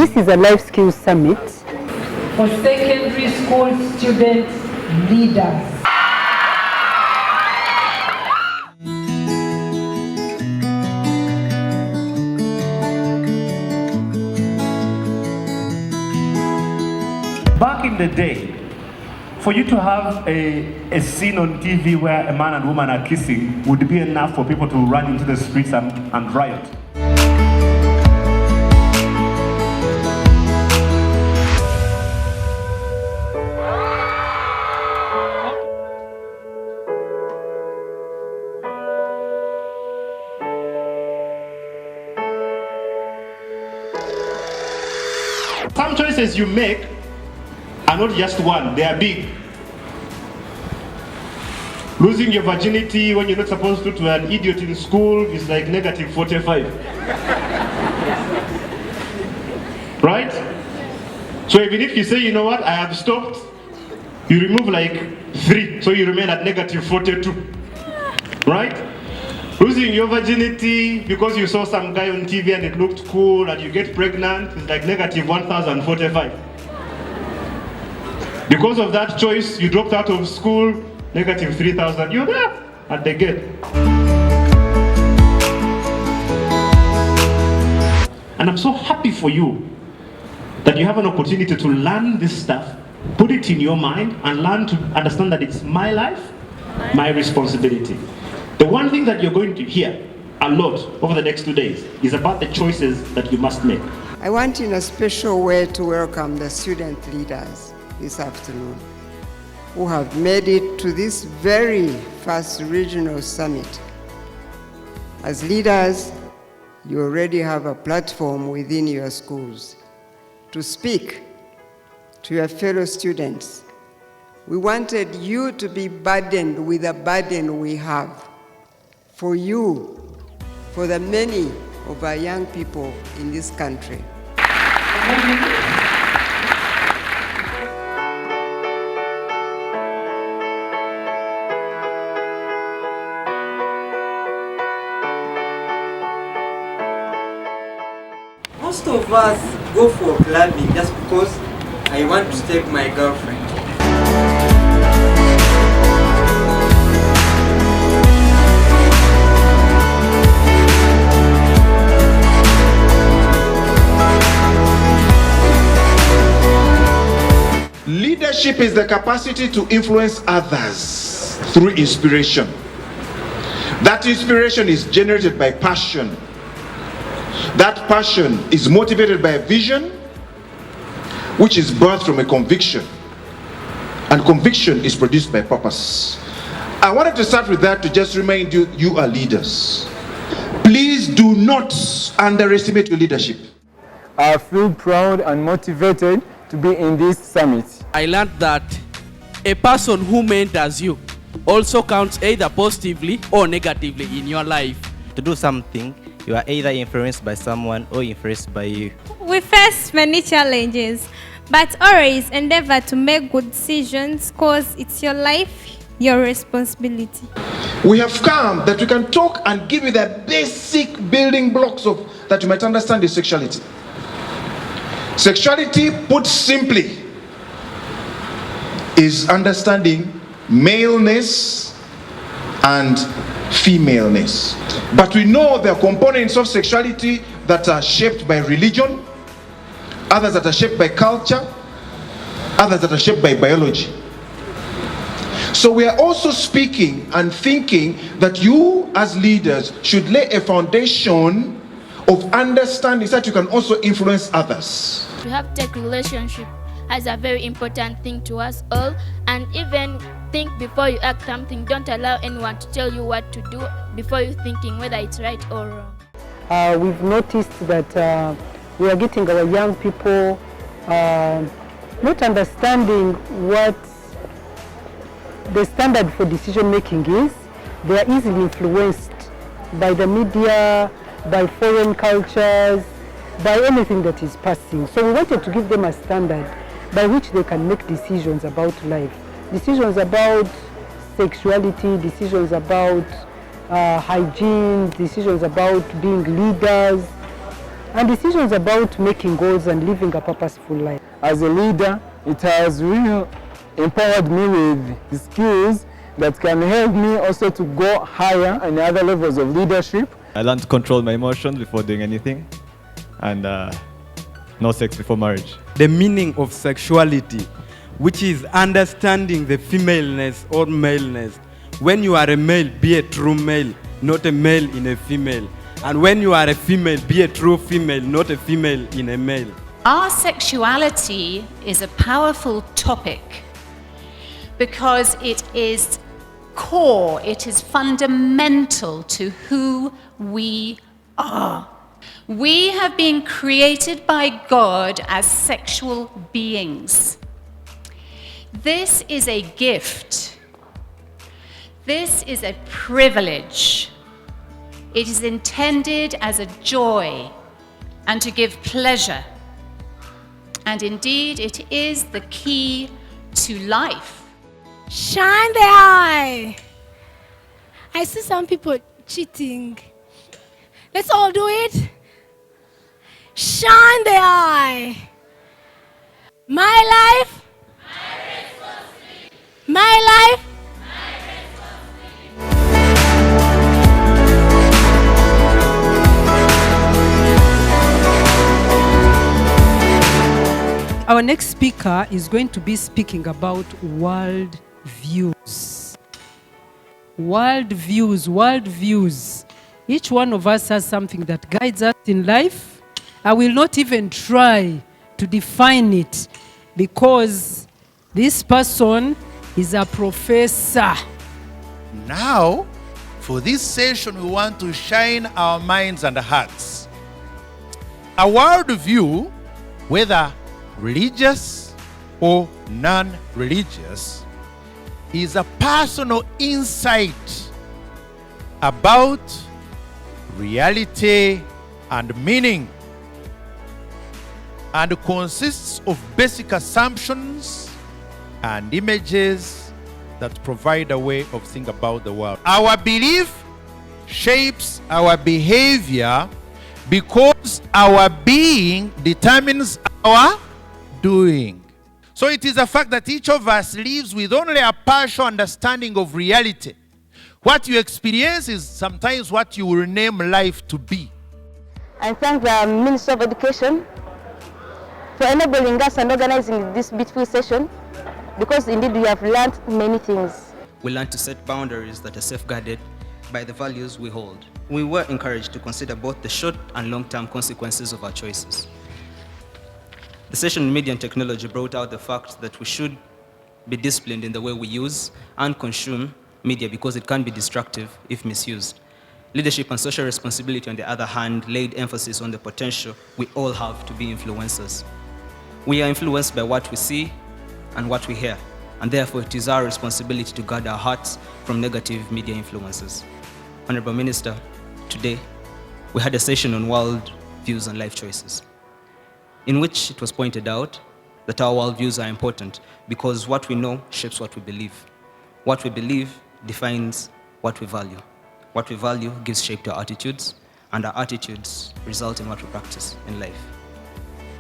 This is a life skills summit for secondary school student leaders. Back in the day, for you to have a scene on TV where a man and woman are kissing would be enough for people to run into the streets and riot. Some choices you make are not just one, they are big. Losing your virginity when you're not supposed to an idiot in school is like negative 45. Right? So even if you say, you know what, I have stopped, you remove like 3, so you remain at negative 42. Right? Losing your virginity because you saw some guy on TV and it looked cool and you get pregnant is like negative 1045. Because of that choice, you dropped out of school, negative 3,000. You're there at the gate. And I'm so happy for you that you have an opportunity to learn this stuff, put it in your mind, and learn to understand that it's my life, my responsibility. The one thing that you're going to hear a lot over the next 2 days is about the choices that you must make. I want in a special way to welcome the student leaders this afternoon who have made it to this very first regional summit. As leaders, you already have a platform within your schools to speak to your fellow students. We wanted you to be burdened with the burden we have for you, for the many of our young people in this country. Most of us go for clubbing just because I want to take my girlfriend. Leadership is the capacity to influence others through inspiration. That inspiration is generated by passion. That passion is motivated by a vision, which is birthed from a conviction. And conviction is produced by purpose. I wanted to start with that to just remind you, you are leaders. Please do not underestimate your leadership. I feel proud and motivated to be in this summit. I learned that a person who mentors you also counts either positively or negatively in your life. To do something, you are either influenced by someone or influenced by you. We face many challenges, but always endeavor to make good decisions because it's your life, your responsibility. We have come that we can talk and give you the basic building blocks of that you might understand is sexuality. Sexuality, put simply, is understanding maleness and femaleness. But we know there are components of sexuality that are shaped by religion, others that are shaped by culture, others that are shaped by biology. So we are also speaking and thinking that you as leaders should lay a foundation of understanding so that you can also influence others. To have tech relationship as a very important thing to us all, and even think before you act something. Don't allow anyone to tell you what to do before you're thinking whether it's right or wrong. We've noticed that we are getting our young people not understanding what the standard for decision making is. They are easily influenced by the media, by foreign cultures, by anything that is passing. So we wanted to give them a standard by which they can make decisions about life. Decisions about sexuality, decisions about hygiene, decisions about being leaders. and decisions about making goals and living a purposeful life. As a leader, it has really empowered me with the skills that can help me also to go higher and other levels of leadership. I learned to control my emotions before doing anything, and no sex before marriage. The meaning of sexuality, which is understanding the femaleness or maleness. When you are a male, be a true male, not a male in a female. And when you are a female, be a true female, not a female in a male. Our sexuality is a powerful topic because it is core, it is fundamental to who we are. We have been created by God as sexual beings. This is a gift. This is a privilege. It is intended as a joy and to give pleasure. And indeed, it is the key to life. Shine the eye. I see some people cheating. Let's all do it. Shine the eye. My life. My life. Our next speaker is going to be speaking about world views. World views, world views. Each one of us has something that guides us in life. I will not even try to define it because this person is a professor. Now, for this session, we want to shine our minds and hearts. A world view, whether religious or non-religious, is a personal insight about reality and meaning, and consists of basic assumptions and images that provide a way of thinking about the world. Our belief shapes our behavior because our being determines our doing. So it is a fact that each of us lives with only a partial understanding of reality. What you experience is sometimes what you will name life to be. I thank the Minister of Education for enabling us and organizing this beautiful session, because indeed we have learned many things. We learned to set boundaries that are safeguarded by the values we hold. We were encouraged to consider both the short and long-term consequences of our choices. The session on media and technology brought out the fact that we should be disciplined in the way we use and consume media because it can be destructive if misused. Leadership and social responsibility, on the other hand, laid emphasis on the potential we all have to be influencers. We are influenced by what we see and what we hear, and therefore it is our responsibility to guard our hearts from negative media influences. Honorable Minister, today we had a session on world views and life choices, in which it was pointed out that our worldviews are important because what we know shapes what we believe. What we believe defines what we value. What we value gives shape to our attitudes, and our attitudes result in what we practice in life.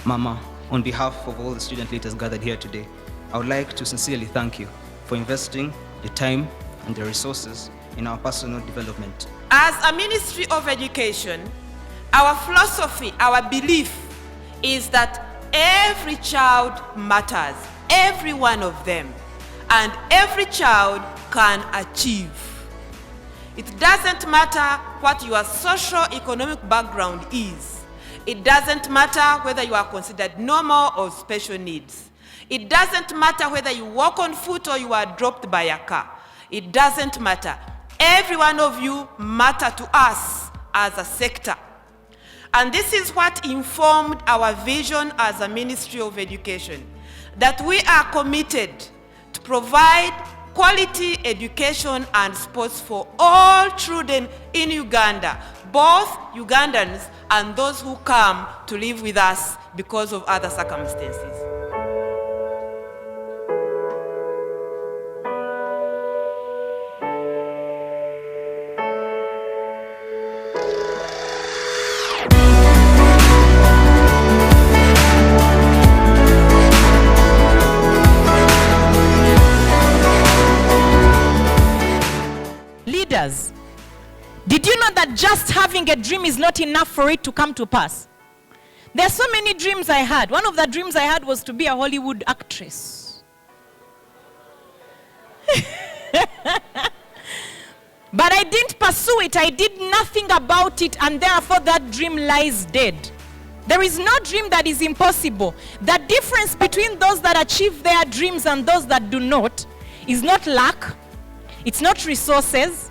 Mama, on behalf of all the student leaders gathered here today, I would like to sincerely thank you for investing the time and the resources in our personal development. As a Ministry of Education, our philosophy, our belief is that every child matters, every one of them, and every child can achieve. It doesn't matter what your socio-economic background is. It doesn't matter whether you are considered normal or special needs. It doesn't matter whether you walk on foot or you are dropped by a car. It doesn't matter. Every one of you matter to us as a sector. And this is what informed our vision as a Ministry of Education, that we are committed to provide quality education and sports for all children in Uganda, both Ugandans and those who come to live with us because of other circumstances. barriers. Did you know that just having a dream is not enough for it to come to pass? There are so many dreams I had. One of the dreams I had was to be a Hollywood actress. But I didn't pursue it. I did nothing about it, and therefore that dream lies dead. There is no dream that is impossible. The difference between those that achieve their dreams and those that do not is not luck, it's not resources,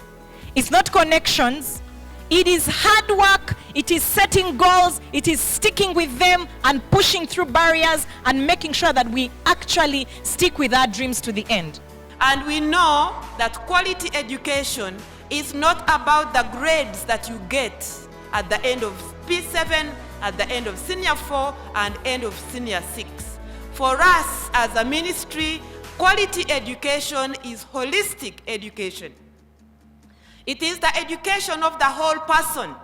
it's not connections. It is hard work, it is setting goals, it is sticking with them and pushing through barriers and making sure that we actually stick with our dreams to the end. And we know that quality education is not about the grades that you get at the end of P7, at the end of Senior 4, and end of Senior 6. For us as a ministry, quality education is holistic education. It is the education of the whole person,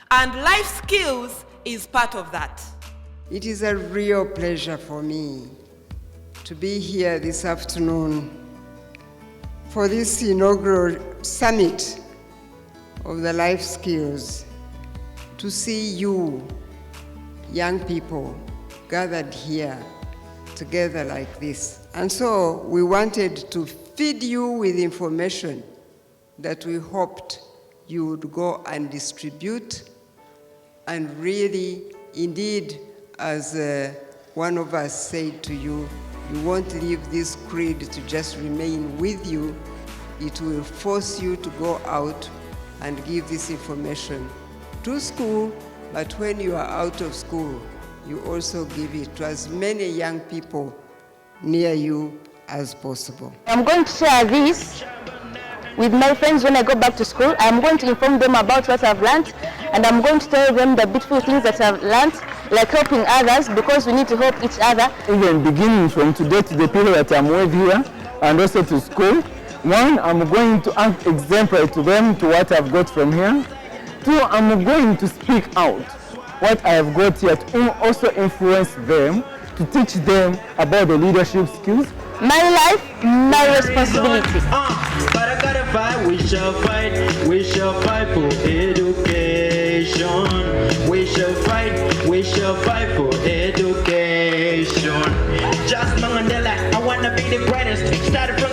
and life skills is part of that. It is a real pleasure for me to be here this afternoon for this inaugural summit of the life skills, to see you, young people, gathered here together like this. And so we wanted to feed you with information that we hoped you would go and distribute, and really, indeed, as one of us said to you, you won't leave this creed to just remain with you. It will force you to go out and give this information to school, but when you are out of school, you also give it to as many young people near you as possible. I'm going to share this with my friends when I go back to school. I'm going to inform them about what I've learned, and I'm going to tell them the beautiful things that I've learned, like helping others, because we need to help each other. Even beginning from today to the period that I'm with here, and also to school, one, I'm going to act exemplary to them to what I've got from here. Two, I'm going to speak out what I have got here to also influence them, to teach them about the leadership skills. My life, my responsibility. But I gotta fight, we shall fight for education. We shall fight for education. Just Mandela, I wanna be the greatest. Started from